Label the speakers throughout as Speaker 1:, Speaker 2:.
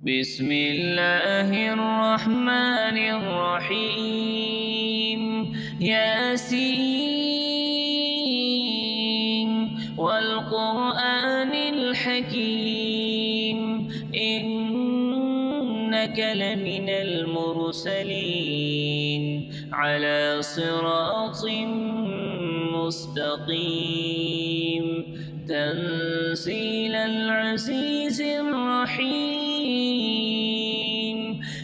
Speaker 1: بسم الله الرحمن الرحيم ياسين والقرآن الحكيم إنك لمن المرسلين على صراط مستقيم تنزيل العزيز الرحيم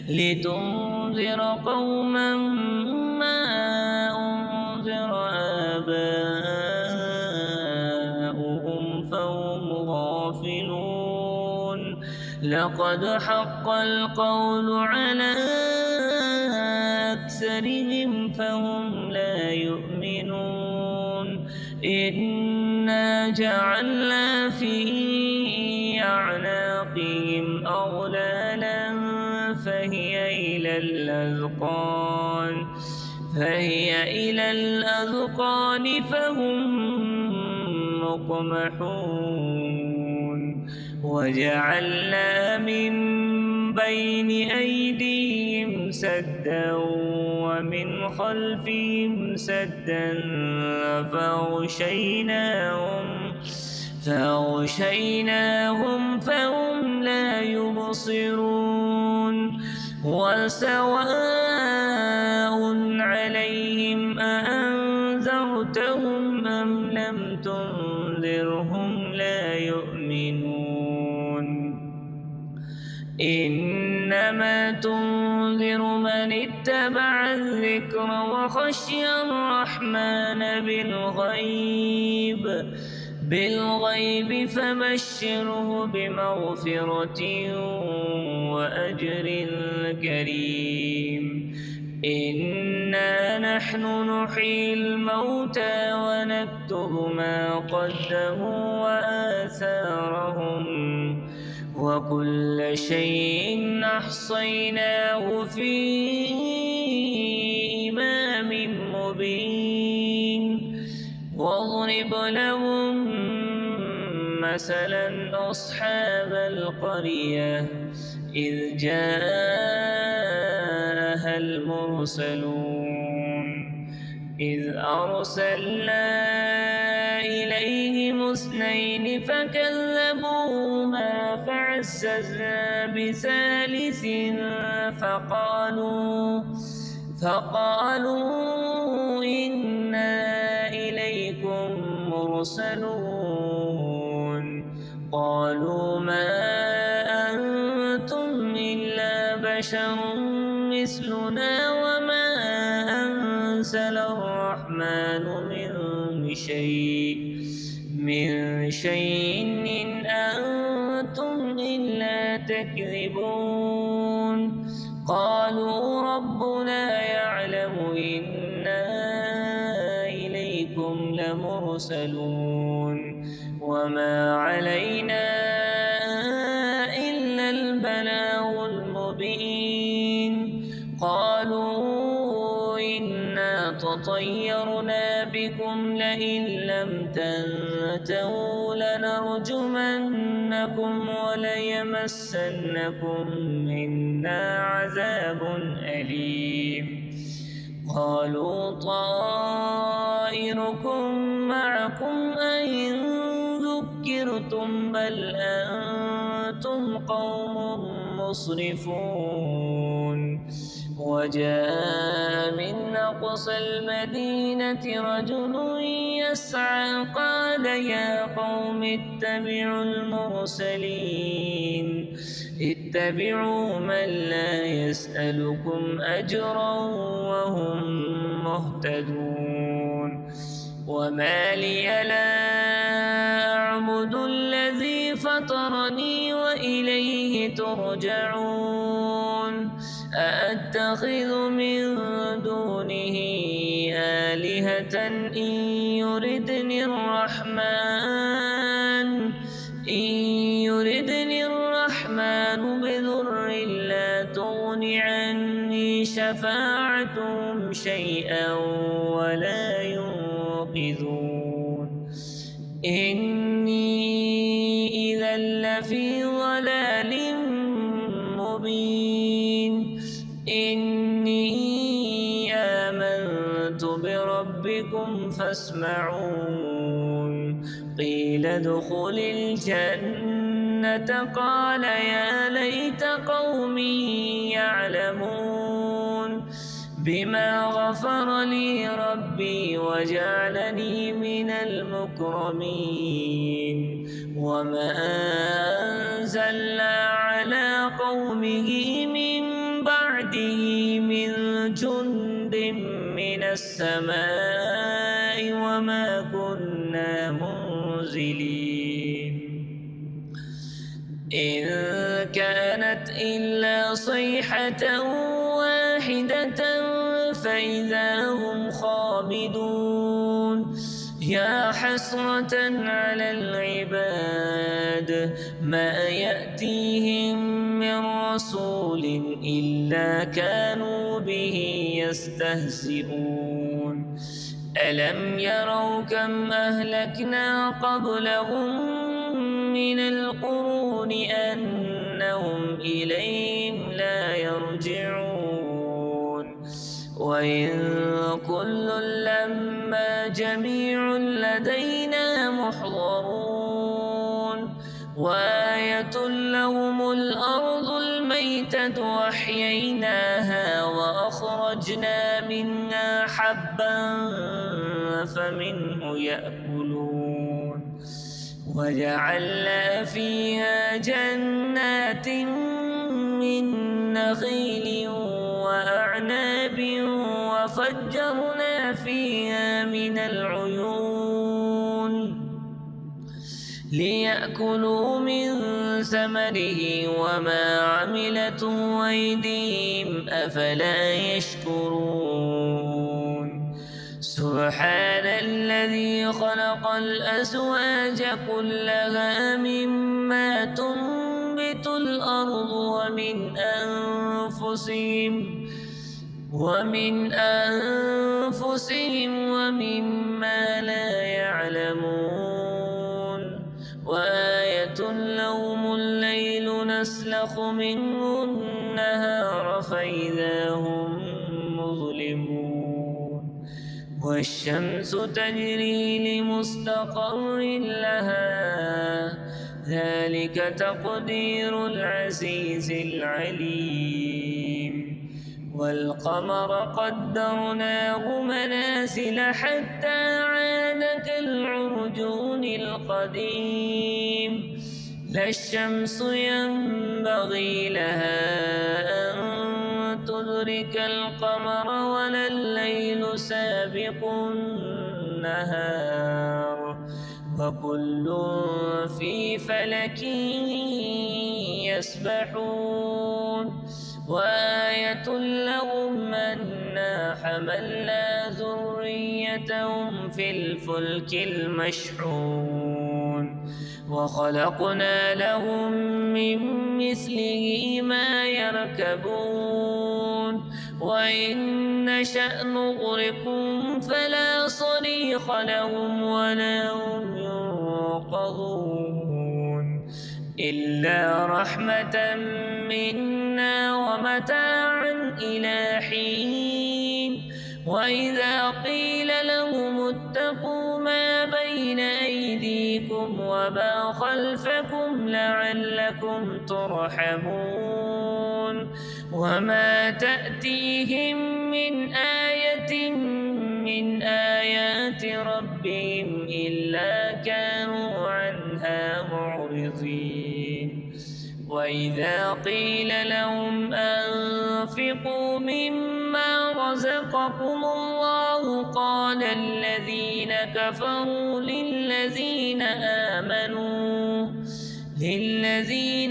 Speaker 1: لتنذر قوما ما أنذر آباؤهم فهم غافلون لقد حق القول على أكثرهم فهم لا يؤمنون إنا جعلنا في أعناقهم أغلالا فهي إلى الأذقان فهم مقمحون وجعلنا من بين أيديهم سدا ومن خلفهم سدا فأغشيناهم فهم لا يبصرون وسواء عليهم أأنذرتهم أم لم تنذرهم لا يؤمنون إنما تنذر من اتبع الذكر وخشي الرحمن بالغيب فبشره بمغفرة وأجر كريم إنا نحن نحيي الموتى ونكتب ما قدموا وآثارهم وكل شيء أحصيناه في إمام مبين واضرب لهم مثلا أصحاب القرية إذ جاءها المرسلون إذ أرسلنا إليهم اثنين فكذبوهما فعززنا بثالث فقالوا إنا إليكم مرسلون قالوا ما أنتم إلا بشر مثلنا وما أنزل الرحمن من شيء إن أنتم إلا تكذبون قالوا ربنا يعلم إنا إليكم لمرسلون وما علينا إلا البلاغ المبين قالوا إنا تطيرنا بكم لئن لم تنتهوا لنرجمنكم وليمسنكم منا عذاب أليم قالوا طائركم معكم أئن ذكرتم بل أنتم قوم مسرفون وجاء من أقصى المدينة رجل يسعى قال يا قوم اتبعوا من لا يسألكم أجرا وهم مهتدون وما لي لا أعبد الذي فطرني وإليه ترجعون أأتخذ من دونه آلهة إن يردني الرحمن بضر لا تغن عني شفاعتهم شيئا ولا ينقذون إني إذا لفي ضلال مبين إني آمنت بربكم فاسمعون قيل ادخل الجنة قال يا ليت قومي يعلمون بما غفر لي ربي وجعلني من المكرمين وما أنزلنا على قومه من بعده من جند من السماء وما كنا منزلين إن كانت إلا صيحة واحدة فإذا هم خامدون يا حسرة على العباد ما يأتيهم من رسول إلا كانوا به يستهزئون ألم يروا كم أهلكنا قبلهم من القرون أنهم إليهم لا يرجعون وإن كل لما جميع لدينا محضرون وآية لهم الأرض الميتة وأحييناها وأخرجنا منها حبا فمنه يأكلون وجعلنا فيها جنات من نخيل وأعناب وفجرنا فيها من العيون ليأكلوا من ثمره وما عملته أيديهم أفلا يشكرون سبحان الذي خلق الأزواج كلها مما تنبت الأرض ومن أنفسهم ومما لا يعلمون وآية لهم الليل نسلخ منه النهار فإذا هم مظلمون والشمس تجري لمستقر لها ذلك تقدير العزيز العليم والقمر قدرناه منازل حتى عاد كالعرجون القديم لا الشمس ينبغي لها أن تدرك القمر ولا الليل سابق النهار وكل في فلك يسبحون وآية لهم أنا حملنا ذريتهم في الفلك المشحون وخلقنا لهم من مثله ما يركبون وإن نشأ نغرقهم فلا صريخ لهم ولا هم ينقذون إلا رحمة منا ومتاعا إلى حين وإذا قيل لهم اتقوا ما بين أيديكم وما خلفكم لعلكم ترحمون وما تأتيهم من آية من آيات ربهم إلا كانوا عنها معرضين وإذا قيل لهم أنفقوا مما رزقكم الله قال الذين كفروا للذين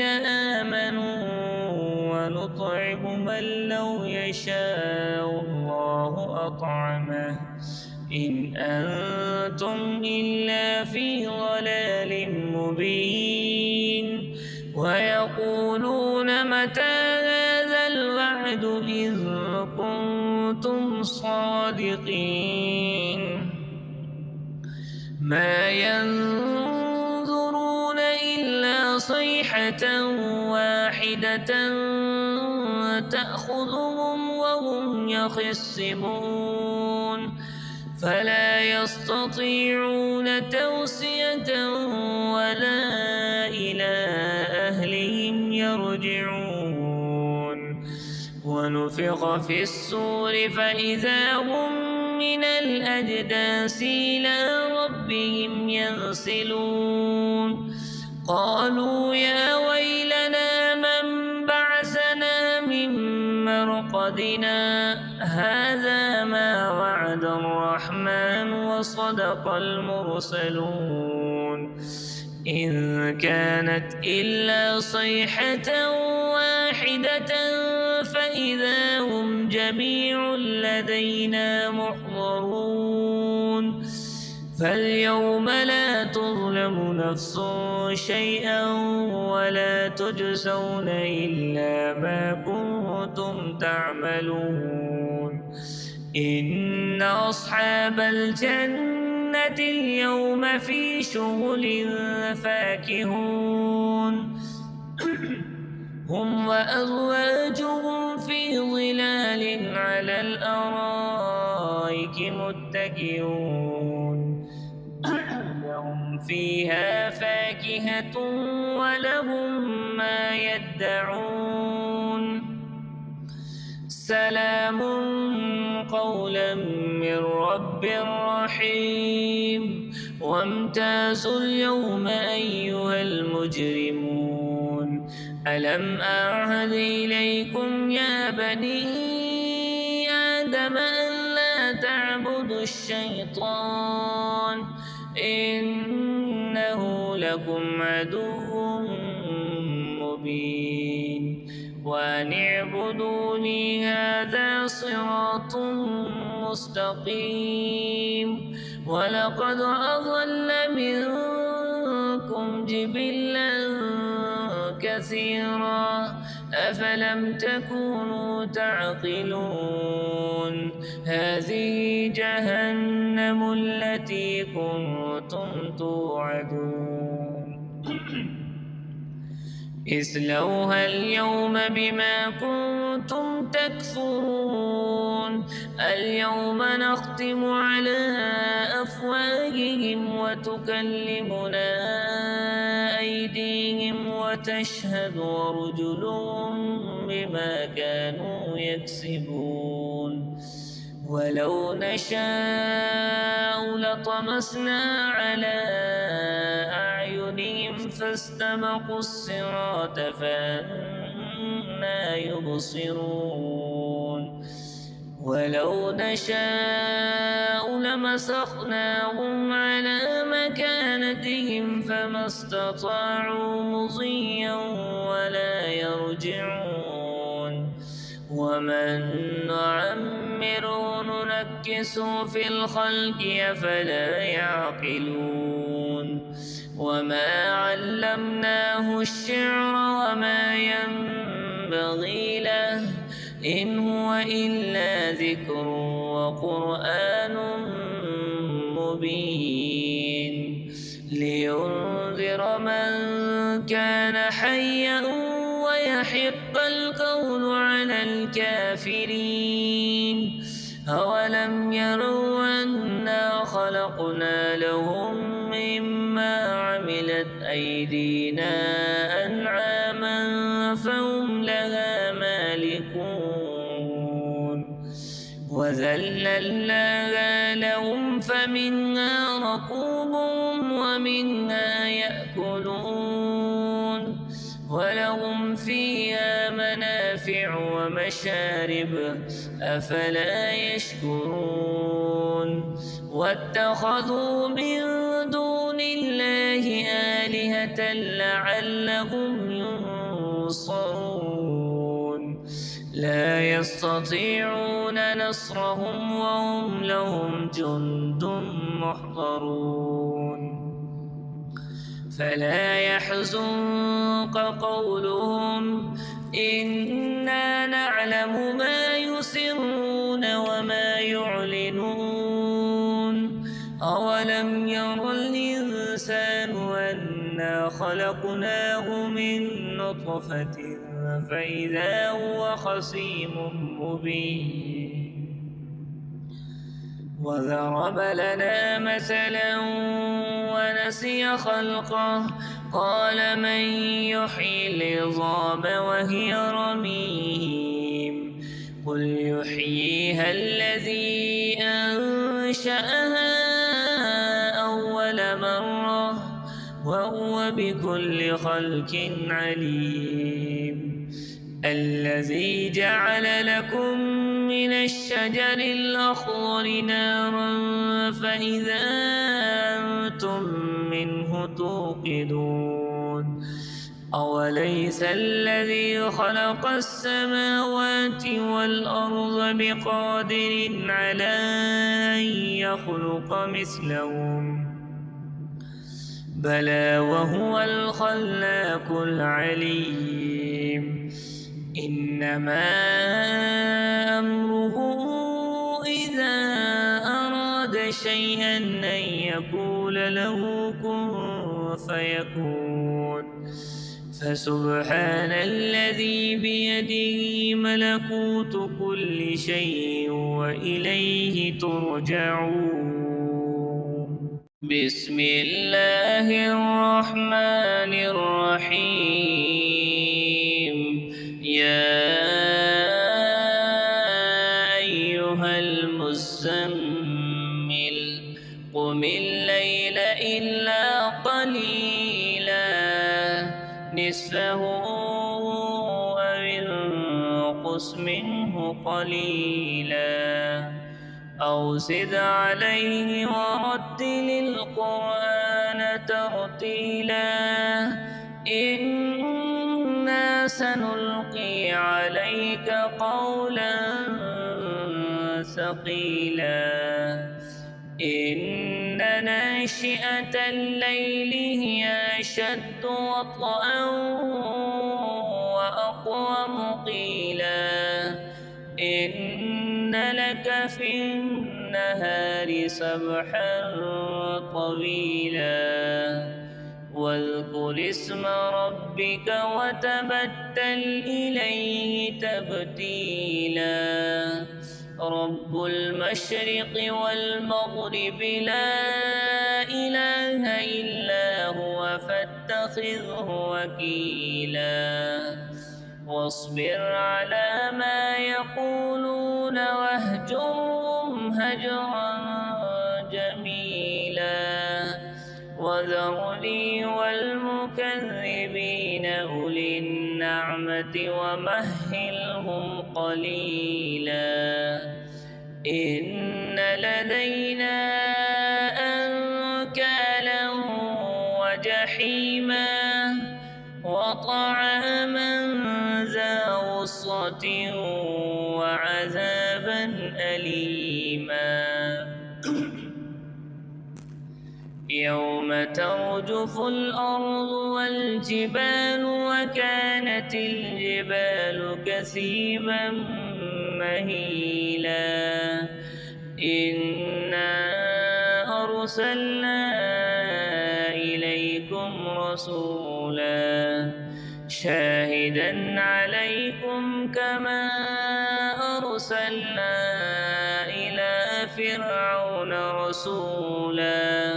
Speaker 1: آمنوا ونطعم من لو يشاء الله أطعمه إن أنتم إلا في ضلال مبين ويقولون متى هذا الوعد إن كنتم صادقين ما ينظرون إلا صيحة واحدة تأخذهم وهم يخصمون فلا يستطيعون توصية ولا إلى أهلهم يرجعون ونفخ في الصور فإذا هم من الأجداث إلى ربهم ينسلون قالوا يا ويلنا من بعثنا من مرقدنا هذا ما وعد الرحمن وصدق المرسلون إن كانت إلا صيحة واحدة فإذا هم جميع لدينا محضرون فاليوم لا تظلم نفس شيئا ولا تجزون إلا ما كنتم تعملون إن أصحاب الجنة اليوم في شغل فاكهون هم وأزواجهم في ظلال على الأرائك متكئون لهم فيها فاكهة ولهم ما يدعون سلام قولا من رب رحيم وامتازوا اليوم أيها المجرمون ألم أعهد إليكم يا بني آدم ألا تعبدوا الشيطان إنه لكم عدو مبين وأن اعبدوني هذا صراط مستقيم ولقد أضل منكم جبلا كثيرا أفلم تكونوا تعقلون هذه جهنم التي كنتم توعدون اصلوها اليوم بما كنتم تكفرون اليوم نختم على أفواههم وتكلمنا أيديهم وتشهد أرجلهم بما كانوا يكسبون ولو نشاء لطمسنا على أعينهم فاستبقوا الصراط فأنى يبصرون ولو نشاء لمسخناهم على مكانتهم فما استطاعوا مضيا ولا يرجعون ومن نعمره ننكسه في الخلق أفلا يعقلون وما علمناه الشعر وما ينبغي له إن هو إلا ذكر وقرآن مبين لينذر من كان حيا ويحق القول على الكافرين أولم يروا أنا خلقنا لهم مما عملت أيدينا أنعاما فهم لها مالكون وذللناها لهم فمنها ركوبهم ومنها يأكلون ولهم فيها منافع ومشارب أفلا يشكرون واتخذوا من دون الله آلهة لعلهم ينصرون لا يستطيعون نصرهم وهم لهم جند محضرون فلا يحزنك قولهم إنا نعلم ما يسرون وما يعلنون أولم ير الإنسان أنا خلقناه من نطفة فإذا هو خصيم مبين وضرب لنا مثلا ونسي خلقه قال من يحيي العظام وهي رميم قل يحييها الذي أنشأها أول مرة وهو بكل خلق عليم الذي جعل لكم من الشجر الأخضر نارا فإذا أنتم منه توقدون أوليس الذي خلق السماوات والأرض بقادر على أن يخلق مثلهم بلى وهو الخلاق العليم إنما أمره إذا أراد شيئا أن يقول له كن فيكون فسبحان الذي بيده ملكوت كل شيء وإليه ترجعون بسم الله الرحمن الرحيم يا أيها المزمل قم الليل إلا قليلا نصفه أو انقص منه قليلا أو زد عليه ورتل القرآن ترتيلا إنا سنلقي عليك قولا ثقيلا إن ناشئة الليل هي أشد وطئا وأقوم قيلا إن لك في النهار سبحا طويلا واذكر اسم ربك وتبتل إليه تبتيلا رب المشرق والمغرب لا إله إلا هو فاتخذه وكيلا واصبر على ما يقولون واهجرهم هجرا جميلا وذرني والمكذبين أولي النعمة ومهلهم قليلا إن لدينا أنكالا وجحيما وطعاما ذا غصة وعذابا أليما يوم ترجف الأرض والجبال وكانت الجبال كثيبا مهيلا إنا أرسلنا إليكم رسولا شاهدا عليكم كما أرسلنا إلى فرعون رسولا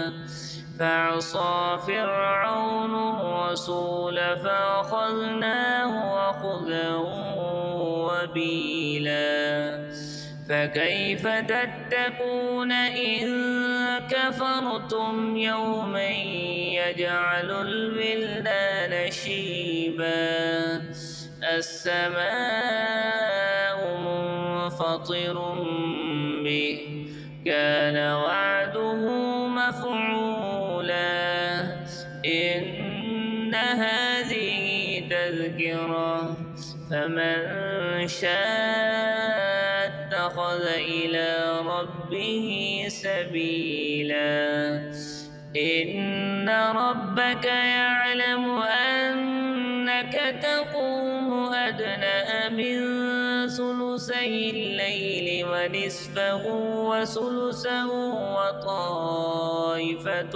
Speaker 1: فعصى فرعون الرسول فأخذناه أخذا وبيلا فكيف تتقون إن كفرتم يوما يجعل الولدان شيبا السماء منفطر به كان وعده مفعولا إن هذه تذكرة فمن شاء اتخذ إلى ربه سبيلا إن ربك يعلم أنك تقوم أدنى من ثلثي الليل ونصفه وثلثه وطائفة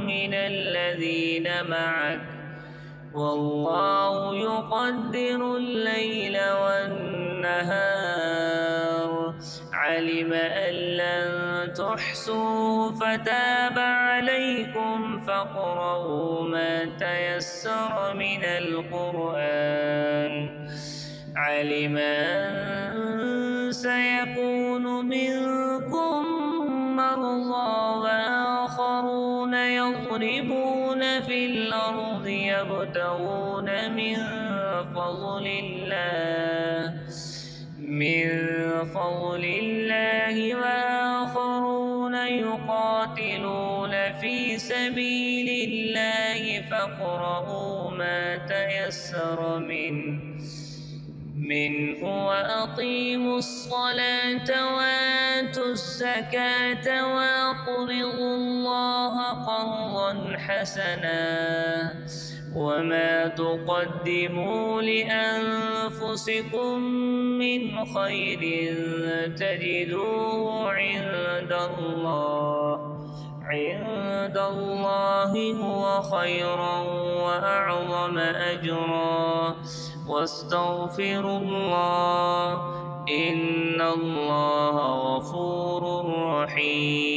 Speaker 1: من الذين معك والله يقدر الليل والنهار علم أن لن تحصوا فتاب عليكم فاقرؤوا ما تيسر من القرآن علم أن سيكون منكم مرضى وآخرون يضربون في الأرض يبتغون من فضل الله وآخرون يقاتلون في سبيل الله فاقرؤوا ما تيسر منه وأقيموا الصلاة وآتوا الزكاة وأقرضوا الله قرضا حسنا وما تقدموا لأنفسكم من خير تجدوه عند الله هو خيرا وأعظم أجرا واستغفروا الله إن الله غفور رحيم.